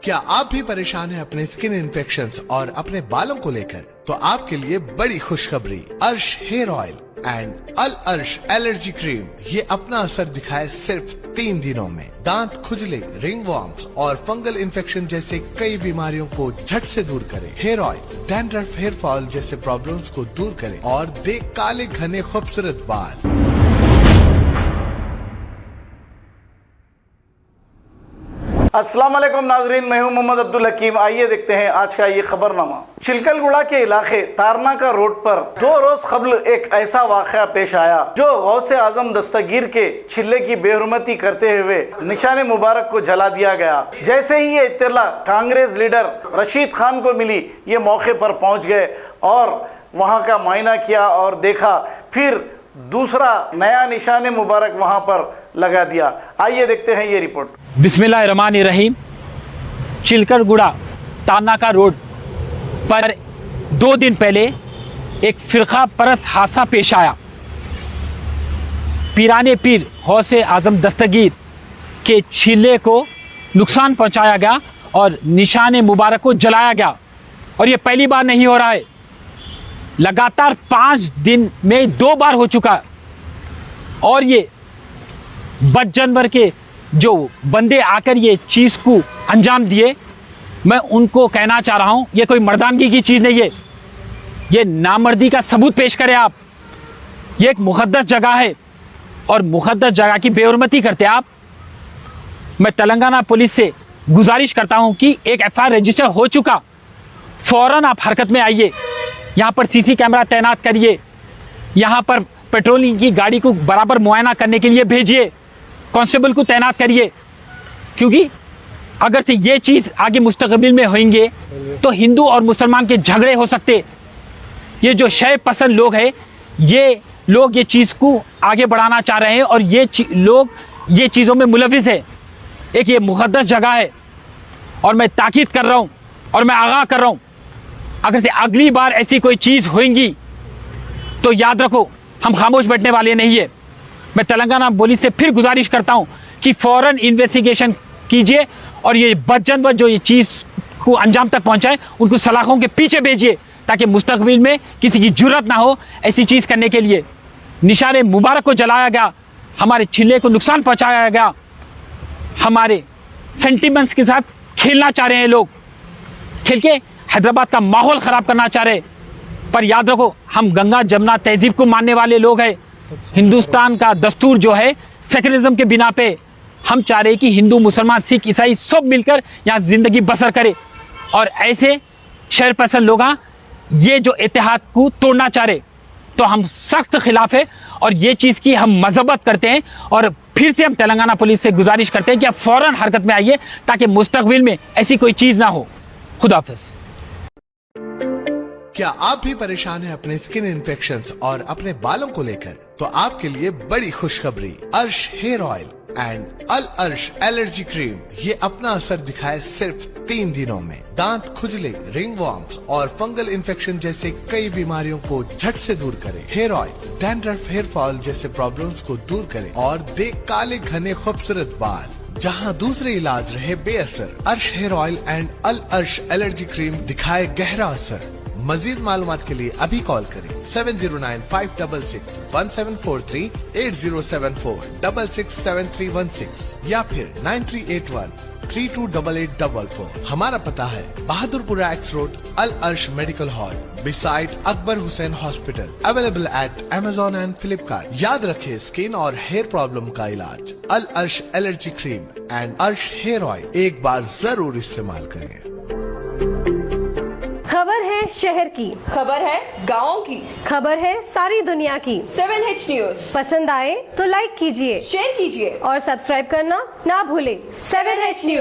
क्या आप भी परेशान हैं अपने स्किन इन्फेक्शंस और अपने बालों को लेकर? तो आपके लिए बड़ी खुशखबरी, अर्श हेयर ऑयल एंड अल अर्श एलर्जी क्रीम ये अपना असर दिखाए सिर्फ 3 दिनों में। दांत खुजले, रिंग वॉर्म्स और फंगल इन्फेक्शन जैसे कई बीमारियों को झट से दूर करे। Hair oil dandruff, hair fall जैसे प्रॉब्लम्स को दूर करे और दे काले घने खूबसूरत बाल। अस्सलाम वालेकुम नाजरीन, मैं हूं मोहम्मद अब्दुल हकीम। आइए देखते हैं आज का ये खबरनामा। चिलकलगुड़ा के इलाके तारनाका रोड पर 2 रोज कबल एक ऐसा वाक़या पेश आया जो गौसे आजम दस्तगीर के छिल्ले की बेहुरमती करते हुए निशाने मुबारक को जला दिया गया। जैसे ही ये इत्तला कांग्रेस लीडर रशीद खान को मिली, ये मौके पर पहुंच गए और वहां का मुआयना किया और देखा, फिर दूसरा नया निशाने मुबारक वहां पर लगा दिया। आइए देखते हैं ये रिपोर्ट। बिस्मिल्लाहिर्रहमानिर्रहीम। चिलकलगुड़ा तारनाका रोड पर 2 दिन पहले एक फ़िरक़ा परस्त हादसा पेश आया। पीराने पीर गौसे आज़म दस्तगीर के छिल्ले को नुकसान पहुंचाया गया और निशाने मुबारक को जलाया गया। और ये पहली बार नहीं हो रहा है, लगातार 5 दिन में 2 बार हो चुका। और ये बद जानवर के जो बंदे आकर ये चीज़ को अंजाम दिए, मैं उनको कहना चाह रहा हूँ, ये कोई मर्दानगी की चीज़ नहीं है, ये नामर्दी का सबूत पेश करें आप। ये एक मुक़द्दस जगह है और मुक़द्दस जगह की बेहुरमती करते आप। मैं तेलंगाना पुलिस से गुजारिश करता हूँ कि एक FIR रजिस्टर हो चुका, फ़ौरन आप हरकत में आइए। यहाँ पर CC कैमरा तैनात करिए, यहाँ पर पेट्रोलिंग की गाड़ी को बराबर मुआयना करने के लिए भेजिए, कांस्टेबल को तैनात करिए। क्योंकि अगर से ये चीज़ आगे मुस्तकबिल में होंगे तो हिंदू और मुसलमान के झगड़े हो सकते। ये जो शय पसंद लोग हैं, ये लोग ये चीज़ को आगे बढ़ाना चाह रहे हैं और ये लोग ये चीज़ों में मुलविस है। एक ये मुक़द्दस जगह है और मैं ताकीद कर रहा हूँ और मैं आगाह कर रहा हूँ, अगर से अगली बार ऐसी कोई चीज़ होगी तो याद रखो, हम खामोश बैठने वाले नहीं है। मैं तेलंगाना पुलिस से फिर गुजारिश करता हूं कि फ़ौरन इन्वेस्टिगेशन कीजिए और ये बदजनवर जो ये चीज़ को अंजाम तक पहुंचाए, उनको सलाखों के पीछे भेजिए ताकि मुस्तकबिल में किसी की जुर्रत ना हो ऐसी चीज़ करने के लिए। निशाने मुबारक को जलाया गया, हमारे छिल्ले को नुकसान पहुँचाया गया, हमारे सेंटिमेंट्स के साथ खेलना चाह रहे हैं लोग, खेल के हैदराबाद का माहौल ख़राब करना चाह रहे। पर याद रखो, हम गंगा जमुना तहजीब को मानने वाले लोग हैं। हिंदुस्तान का दस्तूर जो है सेकुलरिज्म के बिना पे, हम चाह रहे कि हिंदू मुसलमान सिख ईसाई सब मिलकर यहाँ ज़िंदगी बसर करे। और ऐसे शर पसंद लोग ये जो इत्तेहाद को तोड़ना चाह रहे, तो हम सख्त खिलाफ है और ये चीज़ की हम मजम्मत करते हैं। और फिर से हम तेलंगाना पुलिस से गुजारिश करते हैं कि आप फ़ौरन हरकत में आइए ताकि मुस्तकबिल में ऐसी कोई चीज़ ना हो। खुदा हाफ़िज़। क्या आप भी परेशान हैं अपने स्किन इन्फेक्शंस और अपने बालों को लेकर? तो आपके लिए बड़ी खुशखबरी, अर्श हेयर ऑयल एंड अल अर्श एलर्जी क्रीम ये अपना असर दिखाए सिर्फ 3 दिनों में। दांत खुजले, रिंग वॉर्म्स और फंगल इन्फेक्शन जैसे कई बीमारियों को झट से दूर करे। Hair oil dandruff, hair fall जैसे प्रॉब्लम्स को दूर करे और दे काले घने खूबसूरत बाल। जहां दूसरे इलाज रहे बेअसर, अर्श हेयर ऑयल एंड अल अर्श एलर्जी क्रीम दिखाए गहरा असर। मजीद मालूमात के लिए अभी कॉल करें 7095661743, 8074667316 या फिर 9381328844। हमारा पता है बहादुरपुरा एक्स रोड, अल अर्श medical hall beside Akbar Hussain hospital. Available at Amazon and Flipkart। याद रखें, स्किन और हेयर प्रॉब्लम का इलाज अल अर्श एलर्जी क्रीम एंड अर्श हेयर ऑयल एक बार जरूर इस्तेमाल करें। खबर है शहर की, खबर है गाँव की, खबर है सारी दुनिया की। 7H न्यूज पसंद आए तो लाइक कीजिए, शेयर कीजिए और सब्सक्राइब करना ना भूलें। 7H news.